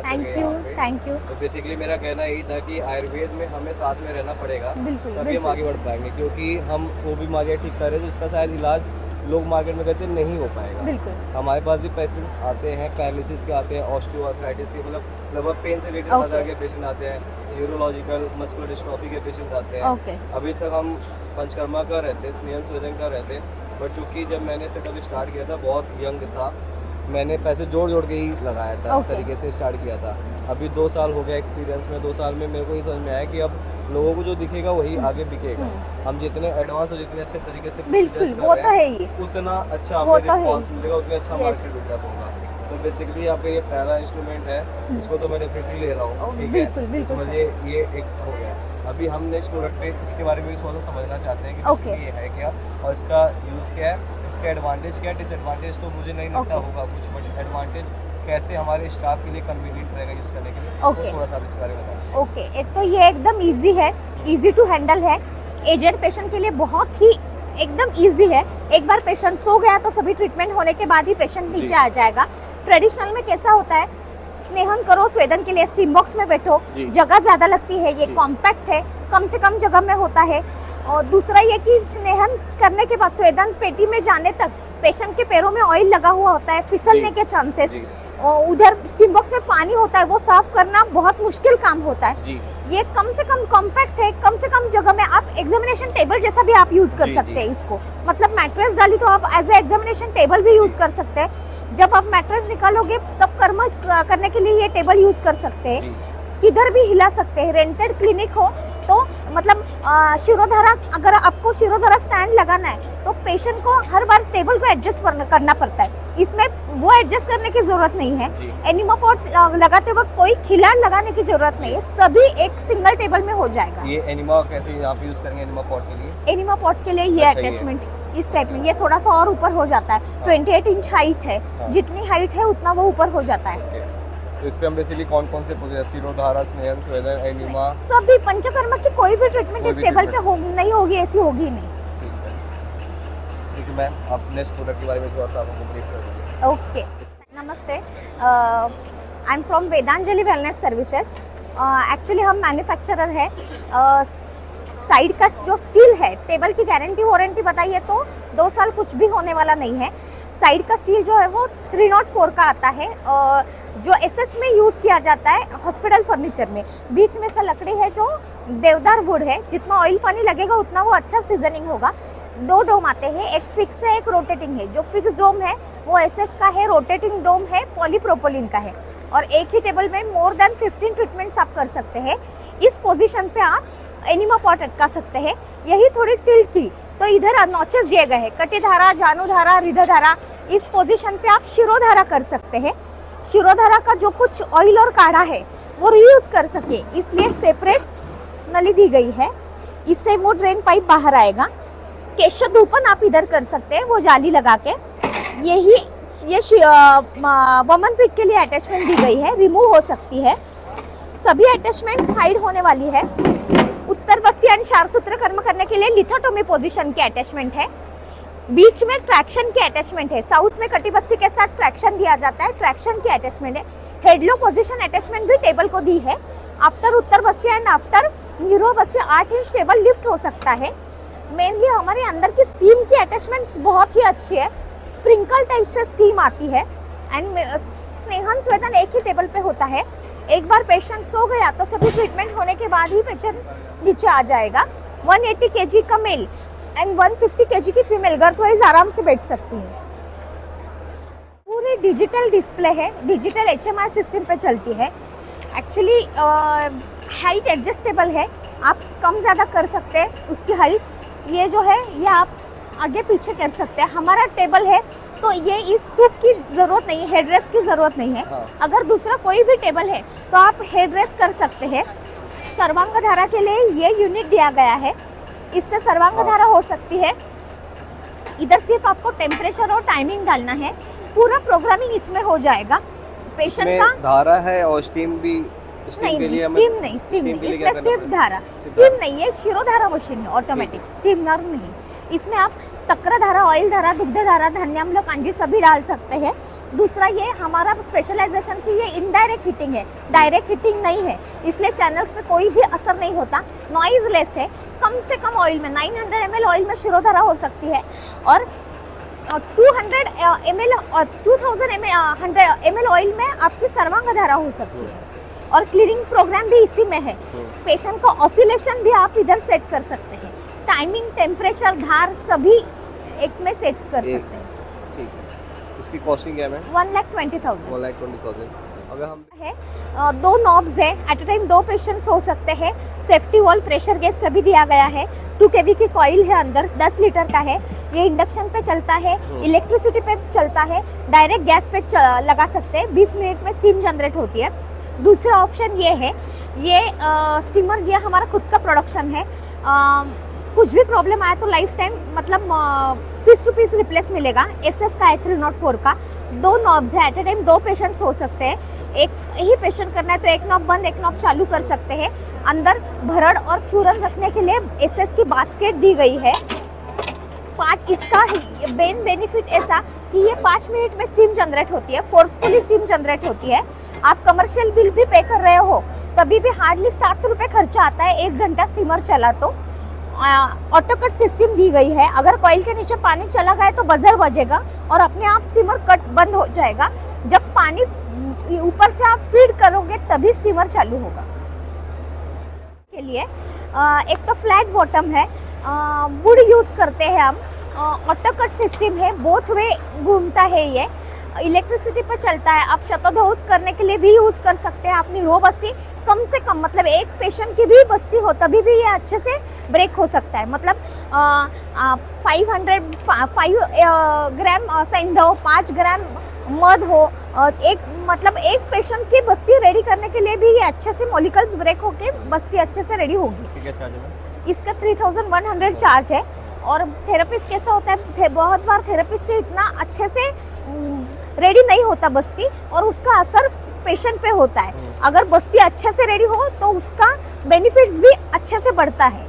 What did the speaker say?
Thank लगे you, यहाँ पे। Thank you. तो बेसिकली मेरा कहना यही था कि आयुर्वेद में हमें साथ में रहना पड़ेगा, बिल्कुल, तभी हम बिल्कुल। आगे बढ़ पाएंगे, क्योंकि हम वो बीमारियाँ ठीक कर रहे हैं तो इसका शायद इलाज लोग मार्केट में कहते हैं नहीं हो पाएगा। बिल्कुल। हमारे पास भी पेशेंट आते हैं, पैरालिसिस के आते हैं, ऑस्टियोआर्थराइटिस के, मतलब लगभग पेन से रिलेटेड हर ओके। तरह के पेशेंट आते हैं, न्यूरोलॉजिकल मस्कुलर डिस्ट्रॉफी के पेशेंट आते हैं। ओके। अभी तक हम पंचकर्मा का रहते, स्नेहन स्वेदन का रहते, बट चूँकि जब मैंने सेटअप स्टार्ट किया था बहुत यंग था, मैंने पैसे जोड़ जोड़ के ही लगाया था, ओके। तरीके से स्टार्ट किया था। अभी 2 साल हो गया एक्सपीरियंस में, 2 साल में मेरे को ये समझ में आया कि अब लोगों को जो दिखेगा वही आगे बिकेगा। हम जितने एडवांस और जितने अच्छे तरीके से बिल्कुल, suggest कर वो रहे तो हैं, है ही। उतना अच्छा वो हमें तो है रिस्पॉन्स ही। मिलेगा, उतना अच्छा Yes. मार्केट डेवलप होगा। तो बेसिकली आपका ये पहला इंस्ट्रूमेंट है, इसको तो मैं डेफिनेटली ले रहा हूँ, ठीक है? बिल्कुल, बिल्कुल तो समझिए ये एक हो गया। अभी हम नेक्स्ट प्रोडक्ट पे इसके बारे में भी थोड़ा सा समझना चाहते हैं कि Okay. बेसिकली ये है क्या और इसका यूज़ क्या है, इसका एडवांटेज क्या है, डिसएडवांटेज तो मुझे नहीं लगता Okay. होगा कुछ, बट एडवांटेज कैसे हमारे स्टाफ के लिए कन्वीनियंट रहेगा यूज़ करने के लिए, Okay. वो थोड़ा सा आप इसके बारे में बताएं। ओके, एक तो ये एकदम इजी है, इजी टू हैंडल है। एजेड पेशेंट के लिए बहुत ही एकदम इजी है। एक बार पेशेंट सो गया तो सभी ट्रीटमेंट होने के बाद ही पेशेंट जी। नीचे आ जाएगा। ट्रेडिशनल में कैसा होता है, स्नेहन करो, स्वेदन के लिए स्टीम बॉक्स में बैठो, जी। जगह ज़्यादा लगती है, ये जी। कॉम्पैक्ट है, कम से कम जगह में होता है। और दूसरा ये कि स्नेहन करने के बाद स्वेदन पेटी में जाने तक पेशेंट के पैरों में ऑयल लगा हुआ होता है, फिसलने जी। के चांसेस। जी। और उधर स्टीम बॉक्स में पानी होता है, वो साफ करना बहुत मुश्किल काम होता है। जी। ये कम से कम कॉम्पैक्ट है, कम से कम जगह में आप एग्जामिनेशन टेबल जैसा भी आप यूज कर जी, सकते जी। हैं इसको। मतलब मैट्रेस डाली तो आप एज ए एग्जामिनेशन टेबल भी यूज कर सकते हैं। जब आप मैट्रेस निकालोगे तब कर्म करने के लिए ये टेबल यूज कर सकते हैं। जी। किधर भी हिला सकते हैं। रेंटेड क्लिनिक हो तो मतलब शिरोधारा, अगर आपको शिरोधारा स्टैंड लगाना है तो पेशेंट को हर बार टेबल को एडजस्ट करना पड़ता है। इसमें वो एडजस्ट करने की जरूरत नहीं है। जी। एनिमा पॉट लगाते वक्त कोई खिलाड़ लगाने की जरूरत नहीं है, सभी एक सिंगल टेबल में हो जाएगा। ये एनिमा कैसे आप यूज़ करेंगे एनिमा पॉट के लिए? एनिमा पॉट के लिए ये अच्छा, ये। अटैचमेंट इस टाइप में, ये थोड़ा सा और ऊपर हो जाता है। 28 इंच हाइट है, हाँ। जितनी हाइट है उतना वो ऊपर हो जाता है। ओके। तो इस पे हम बेसिकली कौन कौन से पोजीशन, शिरोधारा, स्नेहन स्वेदन, एनिमा, सभी पंचकर्मा की कोई भी ट्रीटमेंट कोई इस भी टेबल पे treatment। नहीं होगी, ऐसी होगी नहीं। ठीक है। ठीक है मैम, आप नेक्स्ट प्रोडक्ट के बारे में थोड़ा सा हमको ब्रीफ कर दीजिए। ओके, नमस्ते। I am from Vedanjali wellness services. Actually हम मैन्युफैक्चरर है। साइड का जो स्टील है, टेबल की गारंटी वारंटी बताइए तो 2 साल कुछ भी होने वाला नहीं है। साइड का स्टील जो है वो 304 का आता है, जो एसएस में यूज़ किया जाता है हॉस्पिटल फर्नीचर में। बीच में से लकड़ी है जो देवदार वुड है, जितना ऑयल पानी लगेगा उतना वो अच्छा सीजनिंग होगा। 2 डोम आते हैं, एक फिक्स है, एक रोटेटिंग है। जो फिक्स डोम है वो एसएस का है, रोटेटिंग डोम है पॉलीप्रोपोलिन का है। और एक ही टेबल में मोर देन 15 ट्रीटमेंट्स आप कर सकते हैं। इस पोजीशन पे आप एनिमा पॉट अटका सकते हैं। यही थोड़ी टिल्ट की तो इधर नॉचेस दिए गए हैं, कटिधारा, जानुधारा, हृदयधारा। इस पोजीशन पे आप शिरोधारा कर सकते हैं। शिरोधारा का जो कुछ ऑयल और काढ़ा है वो रीयूज कर सके, इसलिए सेपरेट नली दी गई है। इससे वो ड्रेन पाइप बाहर आएगा। केशधूपन आप इधर कर सकते हैं, वो जाली लगा के। यही ये वमन पिट के लिए अटैचमेंट दी गई है, रिमूव हो सकती है। सभी अटैचमेंट्स हाइड होने वाली है। उत्तर बस्ती एंड चार सूत्र कर्म करने के लिए लिथोटोमी पोजीशन के अटैचमेंट है। बीच में ट्रैक्शन के अटैचमेंट है। साउथ में कटी बस्ती के साथ ट्रैक्शन दिया जाता है, ट्रैक्शन के अटैचमेंट है। हेडलो पोजीशन अटैचमेंट भी टेबल को दी है। After Uttar Basti and after neuro Basti 8 inch table lift हो सकता है। मेनली हमारे अंदर की स्टीम की अटैचमेंट्स बहुत ही अच्छी है। स्प्रिंकल टाइप से स्टीम आती है एंड स्नेहन स्वेदन एक ही टेबल पे होता है। एक बार पेशेंट सो गया तो सभी ट्रीटमेंट होने के बाद ही पेशेंट नीचे आ जाएगा। 180 kg का मेल एंड 150 kg की फीमेल गर्थ वाइज आराम से बैठ सकती है। पूरी डिजिटल डिस्प्ले है, डिजिटल HMI सिस्टम पे चलती है। एक्चुअली हाइट एडजस्टेबल है, आप कम ज़्यादा कर सकते हैं उसकी हाइट। ये जो है ये आप आगे पीछे कर सकते हैं। हमारा टेबल है तो ये इस सूप की ज़रूरत नहीं है, हेडरेस्ट की ज़रूरत नहीं है। हाँ। अगर दूसरा कोई भी टेबल है तो आप हेडरेस्ट कर सकते हैं। सर्वांग धारा के लिए ये यूनिट दिया गया है, इससे सर्वांग धारा हो सकती है। इधर सिर्फ आपको टेम्परेचर और टाइमिंग डालना है, पूरा प्रोग्रामिंग इसमें हो जाएगा। पेशेंट इसमें का धारा है और स्टीम भी स्टीम के नहीं, लिए स्टीम नहीं, स्टीम के नहीं, लिए इसमें क्या करना सिर्फ पड़ेगा? धारा, सिर्फ स्टीम धारा। नहीं है, शिरोधारा मशीन है ऑटोमेटिक, स्टीमर नहीं। इसमें आप तक्र धारा, ऑयल धारा, दुग्ध धारा, धन्याम्ल, कांजी सभी डाल सकते हैं। दूसरा ये हमारा स्पेशलाइजेशन की ये इनडायरेक्ट हीटिंग है, डायरेक्ट हीटिंग नहीं है, इसलिए चैनल्स में कोई भी असर नहीं होता, नॉइज लेस है। कम से कम ऑयल में 900 ml ऑयल में शिरोधारा हो सकती है और 200 ml और 2000 ml ऑयल में आपकी सर्वांग धारा हो सकती है। और क्लीनिंग प्रोग्राम भी इसी में है। पेशेंट का ऑसिलेशन भी आप इधर सेट कर सकते हैं, टाइमिंग, टेम्परेचर, धार सभी एक में सेट कर सकते हैं। ठीक है। इसकी कॉस्टिंग क्या है मैम? 1,20,000 1,20,000। अगर हम है। 2 नॉब्स है, एट अ टाइम 2 पेशेंट्स हो सकते हैं। सेफ्टी वॉल, प्रेशर गेज सभी दिया गया है। 2 kV की कॉइल है अंदर, 10 लीटर का है। ये इंडक्शन पे चलता है, इलेक्ट्रिसिटी पे चलता है, डायरेक्ट गैस पे लगा सकते हैं। 20 मिनट में स्टीम जनरेट होती है। दूसरा ऑप्शन ये है, ये स्टीमर ये हमारा खुद का प्रोडक्शन है। कुछ भी प्रॉब्लम आया तो लाइफ टाइम मतलब पीस टू पीस रिप्लेस मिलेगा। SS का है 304 का। 2 नॉब्स है, एट अ टाइम 2 पेशेंट्स हो सकते हैं। एक ही पेशेंट करना है तो एक नॉब बंद, एक नॉब चालू कर सकते हैं। अंदर भरड़ और चूरन रखने के लिए SS की बास्केट दी गई है। इसका मेन बेनिफिट ऐसा कि ये 5 मिनट में स्टीम जनरेट होती है, फोर्सफुली स्टीम जनरेट होती है। आप कमर्शियल बिल भी पे कर रहे हो तभी भी हार्डली 7 रुपये खर्चा आता है 1 घंटा स्टीमर चला तो। ऑटो कट सिस्टम दी गई है, अगर कॉइल के नीचे पानी चला गया तो बजर बजेगा और अपने आप स्टीमर कट बंद हो जाएगा। जब पानी ऊपर से आप फीड करोगे तभी स्टीमर चालू होगा। के लिए एक तो फ्लैट बॉटम है, वुड यूज़ करते हैं हम। ऑटो कट सिस्टम है, बोथ वे घूमता है, ये इलेक्ट्रिसिटी पर चलता है। आप शतधौत करने के लिए भी यूज़ कर सकते हैं। अपनी रो बस्ती कम से कम मतलब एक पेशेंट की भी बस्ती हो तभी भी ये अच्छे से ब्रेक हो सकता है। मतलब 5 ग्राम सेंधव, 5 ग्राम मध हो, एक पेशेंट की बस्ती रेडी करने के लिए भी ये अच्छे से मॉलिक्यूल्स ब्रेक होके बस्ती अच्छे से रेडी होगी। इसका क्या चार्ज है? इसका 3,100 चार्ज है। और थेरेपिस्ट कैसा होता है, बहुत बार थेरेपिस्ट से इतना अच्छे से रेडी नहीं होता बस्ती और उसका असर पेशेंट पे होता है। अगर बस्ती अच्छे से रेडी हो तो उसका बेनिफिट्स भी अच्छे से बढ़ता है।